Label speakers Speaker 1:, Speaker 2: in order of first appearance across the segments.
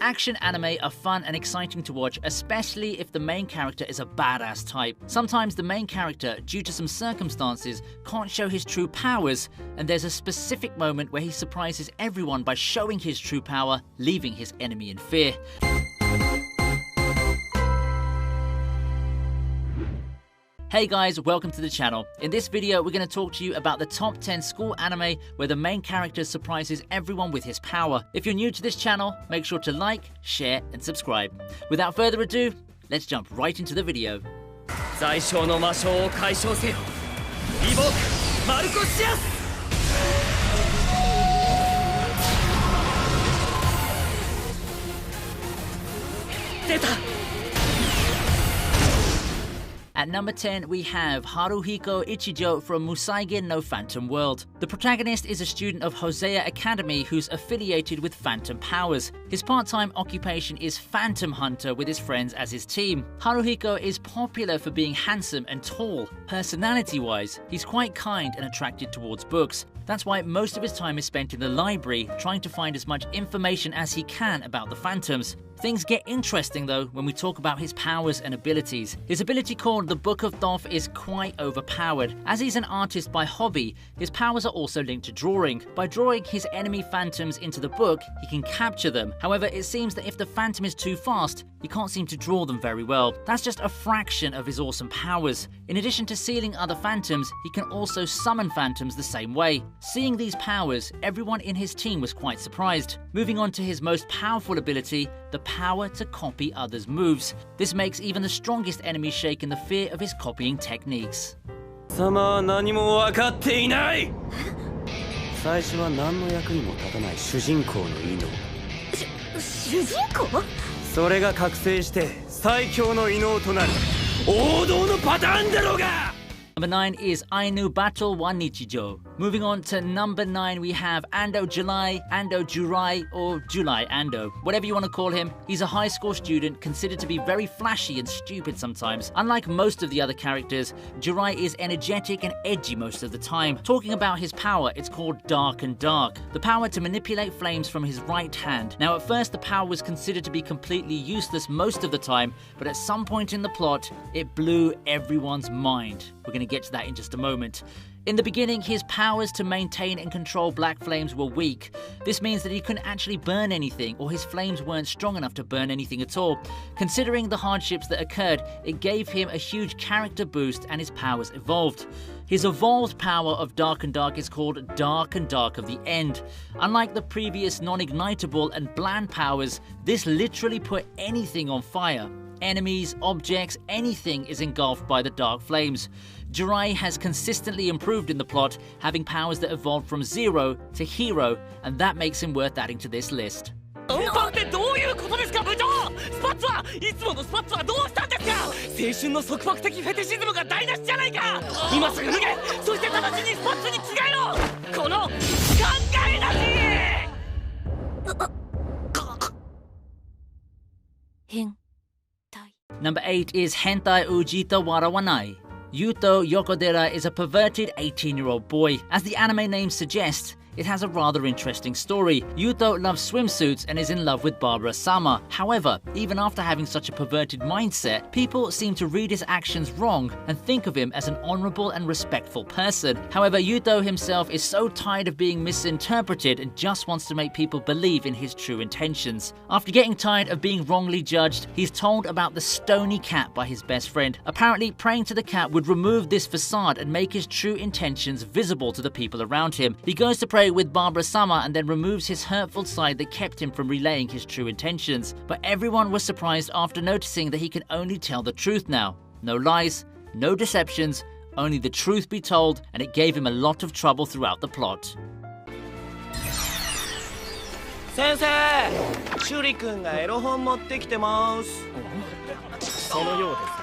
Speaker 1: Action anime are fun and exciting to watch, especially if the main character is a badass type. Sometimes the main character, due to some circumstances, can't show his true powers, and there's a specific moment where he surprises everyone by showing his true power, leaving his enemy in fear. Hey guys, welcome to the channel. In this video, we're going to talk to you about the top 10 school anime where the main character surprises everyone with his power. If you're new to this channel, make sure to like, share, and subscribe. Without further ado, let's jump right into the video. At number 10, we have Haruhiko Ichijo from Musaige no Phantom World. The protagonist is a student of Hosea Academy who's affiliated with Phantom Powers. His part-time occupation is Phantom Hunter with his friends as his team. Haruhiko is popular for being handsome and tall. Personality-wise, he's quite kind and attracted towards books. That's why most of his time is spent in the library, trying to find as much information as he can about the Phantoms. Things get interesting though when we talk about his powers and abilities. His ability called the Book of Thoth is quite overpowered. As he's an artist by hobby, his powers are also linked to drawing. By drawing his enemy phantoms into the book, he can capture them. However, it seems that if the phantom is too fast, he can't seem to draw them very well. That's just a fraction of his awesome powers. In addition to sealing other phantoms, he can also summon phantoms the same way. Seeing these powers, everyone in his team was quite surprised. Moving on to his most powerful ability, the power to copy others' moves. This makes even the strongest enemies shake in the fear of his copying techniques.
Speaker 2: 貴様は何も分かっていない。最初は何の役にも立たない主人公の異能。主人公？それが覚醒して最強の異能となる王道のパターンだろうが。
Speaker 1: Number 9 is Ainu Battle wa Nichijou. Moving on to number 9, we have Ando July, Ando Jurai, or July Ando. Whatever you want to call him, he's a high school student considered to be very flashy and stupid sometimes. Unlike most of the other characters, Jurai is energetic and edgy most of the time. Talking about his power, it's called Dark and Dark. The power to manipulate flames from his right hand. Now at first the power was considered to be completely useless most of the time, but at some point in the plot, it blew everyone's mind. We're going to get to that in just a moment. In the beginning, his powers to maintain and control black flames were weak. This means that he couldn't actually burn anything, or his flames weren't strong enough to burn anything at all. Considering the hardships that occurred, it gave him a huge character boost and his powers evolved. His evolved power of Dark and Dark is called Dark and Dark of the End. Unlike the previous non-ignitable and bland powers, this literally put anything on fire. Enemies, objects, anything is engulfed by the dark flames. Jurai has consistently improved in the plot, having powers that evolved from zero to hero, and that makes him worth adding to this list. Number 8 is Hentai Ujita Warawanai. Yuto Yokodera is a perverted 18-year-old boy. As the anime name suggests, it has a rather interesting story. Yuto loves swimsuits and is in love with Barbara Sama. However, even after having such a perverted mindset, people seem to read his actions wrong and think of him as an honorable and respectful person. However, Yuto himself is so tired of being misinterpreted and just wants to make people believe in his true intentions. After getting tired of being wrongly judged, he's told about the stony cat by his best friend. Apparently, praying to the cat would remove this facade and make his true intentions visible to the people around him. He goes to pray with Barbara Sama and then removes his hurtful side that kept him from relaying his true intentions. But everyone was surprised after noticing that he can only tell the truth now. No lies, no deceptions, only the truth be told, and it gave him a lot of trouble throughout the plot.
Speaker 2: Sensei! Shuri-kun ga erohon motte kite masu. Sono you desu.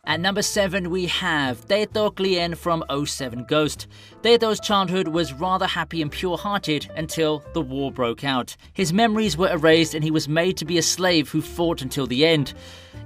Speaker 1: At number 7, we have Teito Klien from 07 Ghost. Teito's childhood was rather happy and pure-hearted until the war broke out. His memories were erased and he was made to be a slave who fought until the end.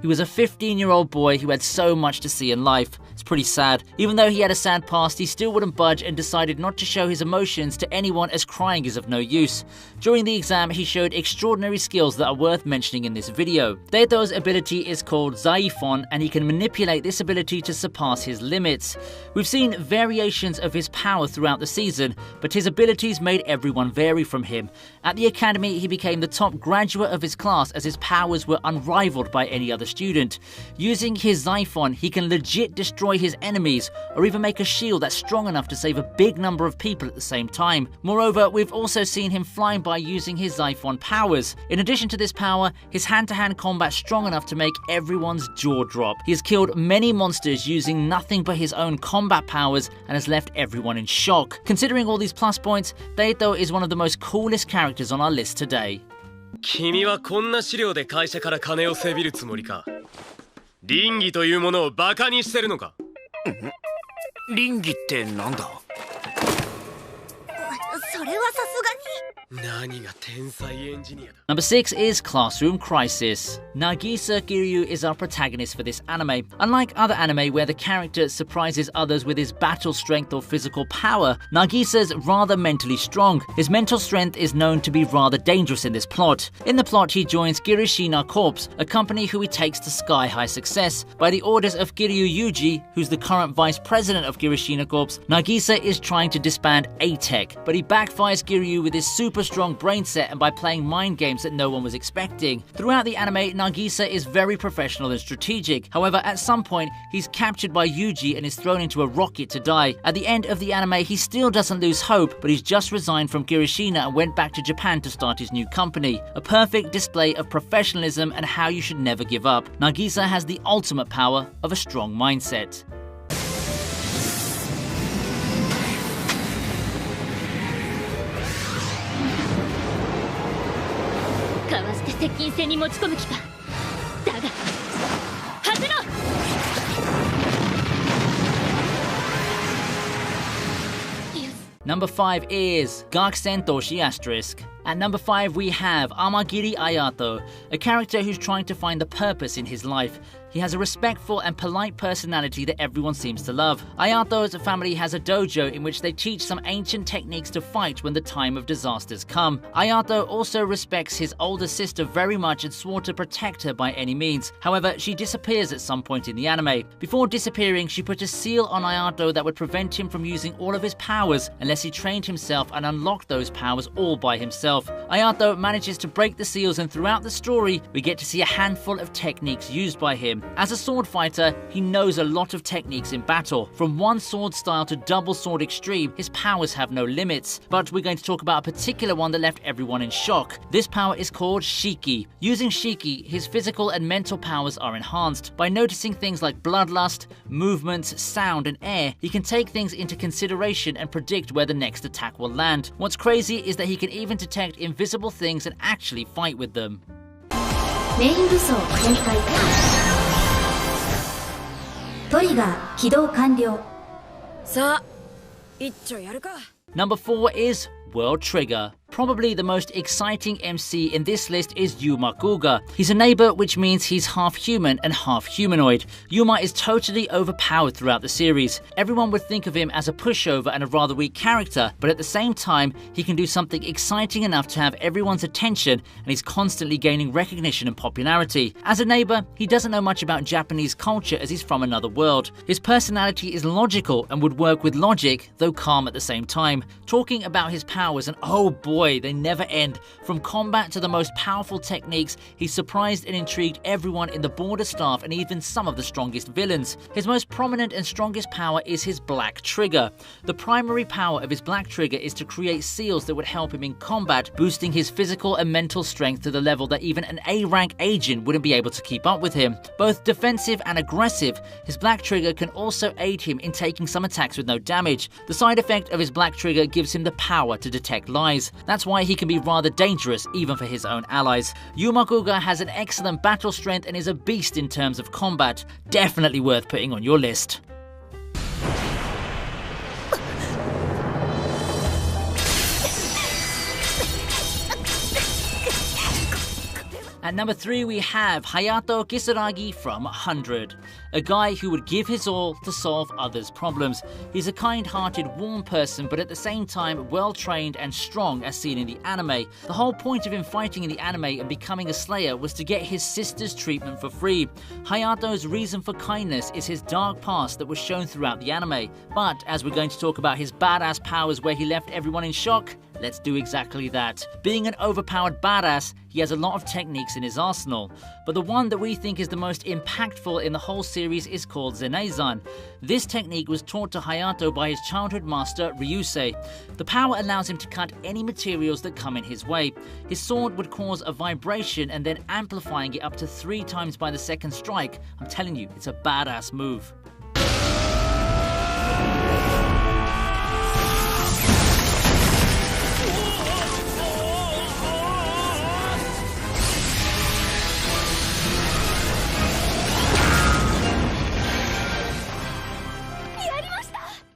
Speaker 1: He was a 15-year-old boy who had so much to see in life. pretty sad. Even though he had a sad past, he still wouldn't budge and decided not to show his emotions to anyone, as crying is of no use. During the exam, he showed extraordinary skills that are worth mentioning in this video. Deito's ability is called Zaifon, and he can manipulate this ability to surpass his limits. We've seen variations of his power throughout the season, but his abilities made everyone vary from him. At the academy, he became the top graduate of his class as his powers were unrivaled by any other student. Using his Zaifon, he can legit destroy his enemies, or even make a shield that's strong enough to save a big number of people at the same time. Moreover, we've also seen him flying by using his Zaifon powers. In addition to this power, his hand-to-hand combat strong enough to make everyone's jaw drop. He has killed many monsters using nothing but his own combat powers and has left everyone in shock. Considering all these plus points, Deito is one of the most coolest characters on our list today.
Speaker 2: 君はこんな資料で会社から金をせびるつもりか。倫理というものをバカにしてるのか。
Speaker 3: 倫理ってなんだ。
Speaker 4: それはさすがに。
Speaker 2: 何が天才エンジニアだ。
Speaker 1: Number 6 is Classroom Crisis. Nagisa Kiryu is our protagonist for this anime. Unlike other anime where the character surprises others with his battle strength or physical power, Nagisa's rather mentally strong. His mental strength is known to be rather dangerous in this plot. In the plot, he joins Kirishina Corps, a company who he takes to sky-high success. By the orders of Kiryu Yuji, who's the current vice president of Kirishina Corps, Nagisa is trying to disband A-Tech, but he backfires Kiryu with his super strong brain set and by playing mind games that no one was expecting. Throughout the anime, Nagisa is very professional and strategic. However, at some point, he's captured by Yuji and is thrown into a rocket to die. At the end of the anime, he still doesn't lose hope, but he's just resigned from Kirishina and went back to Japan to start his new company. A perfect display of professionalism and how you should never give up. Nagisa has the ultimate power of a strong mindset. Number 5 is Gakusen Toshi Asterisk. At number 5 we have Amagiri Ayato, a character who's trying to find the purpose in his life. He has a respectful and polite personality that everyone seems to love. Ayato's family has a dojo in which they teach some ancient techniques to fight when the time of disasters come. Ayato also respects his older sister very much and swore to protect her by any means. However, she disappears at some point in the anime. Before disappearing, she put a seal on Ayato that would prevent him from using all of his powers unless he trained himself and unlocked those powers all by himself. Ayato manages to break the seals, and throughout the story, we get to see a handful of techniques used by him. As a sword fighter, he knows a lot of techniques in battle. From one sword style to double sword extreme, his powers have no limits. But we're going to talk about a particular one that left everyone in shock. This power is called Shiki. Using Shiki, his physical and mental powers are enhanced. By noticing things like bloodlust, movements, sound, and air, he can take things into consideration and predict where the next attack will land. What's crazy is that he can even detect invisible things and actually fight with them.
Speaker 4: メイン武装全開。トリガー起動完了。さあ、一丁やるか。
Speaker 1: Number 4 is World Trigger. Probably the most exciting MC in this list is Yuma Kuga. He's a neighbor, which means he's half human and half humanoid. Yuma is totally overpowered throughout the series. Everyone would think of him as a pushover and a rather weak character, but at the same time, he can do something exciting enough to have everyone's attention, and he's constantly gaining recognition and popularity. As a neighbor, he doesn't know much about Japanese culture as he's from another world. His personality is logical and would work with logic, though calm at the same time. Talking about his powers, and oh boy, they never end. From combat to the most powerful techniques, he surprised and intrigued everyone in the border staff and even some of the strongest villains. His most prominent and strongest power is his Black Trigger. The primary power of his Black Trigger is to create seals that would help him in combat, boosting his physical and mental strength to the level that even an A-rank agent wouldn't be able to keep up with him. Both defensive and aggressive, his Black Trigger can also aid him in taking some attacks with no damage. The side effect of his Black Trigger gives him the power to detect lies. That's why he can be rather dangerous even for his own allies. Yuma Kuga has an excellent battle strength and is a beast in terms of combat. Definitely worth putting on your list. At number 3 we have Hayato Kisaragi from 100, a guy who would give his all to solve others' problems. He's a kind-hearted, warm person, but at the same time well-trained and strong as seen in the anime. The whole point of him fighting in the anime and becoming a slayer was to get his sister's treatment for free. Hayato's reason for kindness is his dark past that was shown throughout the anime, but as we're going to talk about his badass powers where he left everyone in shock, let's do exactly that. Being an overpowered badass, he has a lot of techniques in his arsenal, but the one that we think is the most impactful in the whole series is called Zenei-zan. This technique was taught to Hayato by his childhood master Ryusei. The power allows him to cut any materials that come in his way. His sword would cause a vibration and then amplifying it up to 3 times by the second strike. I'm telling you, it's a badass move.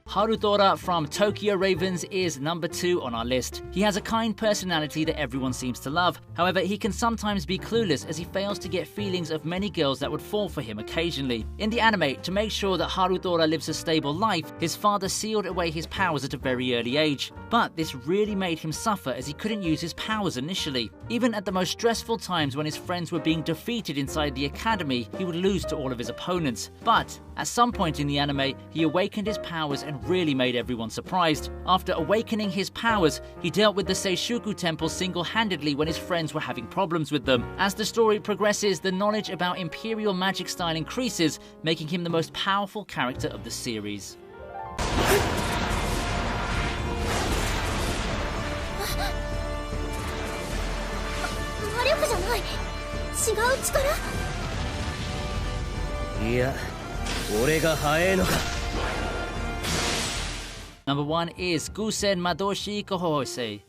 Speaker 1: Harutora from Tokyo Ravens is number 2 on our list. He has a kind personality that everyone seems to love. However, he can sometimes be clueless as he fails to get feelings of many girls that would fall for him occasionally. In the anime, to make sure that Harutora lives a stable life, his father sealed away his powers at a very early age. But this really made him suffer as he couldn't use his powers initially. Even at the most stressful times when his friends were being defeated inside the academy, he would lose to all of his opponents. But at some point in the anime, he awakened his powers and really made everyone surprised. After awakening his powers, he dealt with the Seishuku Temple single-handedly when his friends were having problems with them. As the story progresses, the knowledge about Imperial magic style increases, making him the most powerful character of the series. Number 1 is Gusen Madoshi Kohosei.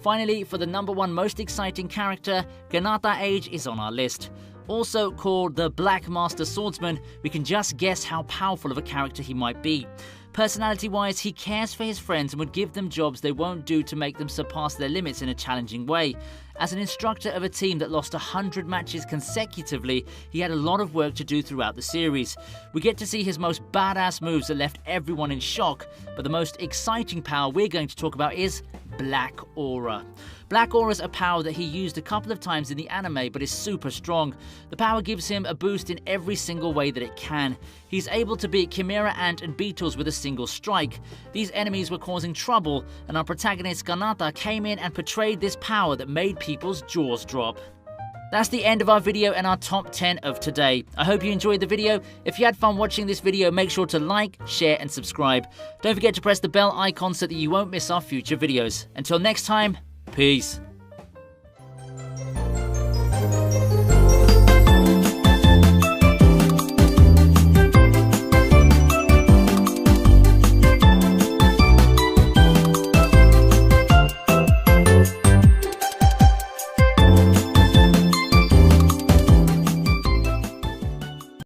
Speaker 1: Finally, for the number 1 most exciting character, Ganata Age is on our list. Also called the Black Master Swordsman, we can just guess how powerful of a character he might be. Personality-wise, he cares for his friends and would give them jobs they won't do to make them surpass their limits in a challenging way. As an instructor of a team that lost 100 matches consecutively, he had a lot of work to do throughout the series. We get to see his most badass moves that left everyone in shock, but the most exciting power we're going to talk about is Black Aura. Black Aura is a power that he used a couple of times in the anime but is super strong. The power gives him a boost in every single way that it can. He's able to beat Chimera Ant and Beetles with a single strike. These enemies were causing trouble, and our protagonist Ganata came in and portrayed this power that made people's jaws drop. That's the end of our video and our top 10 of today. I hope you enjoyed the video. If you had fun watching this video, make sure to like, share and subscribe. Don't forget to press the bell icon so that you won't miss our future videos. Until next time, peace.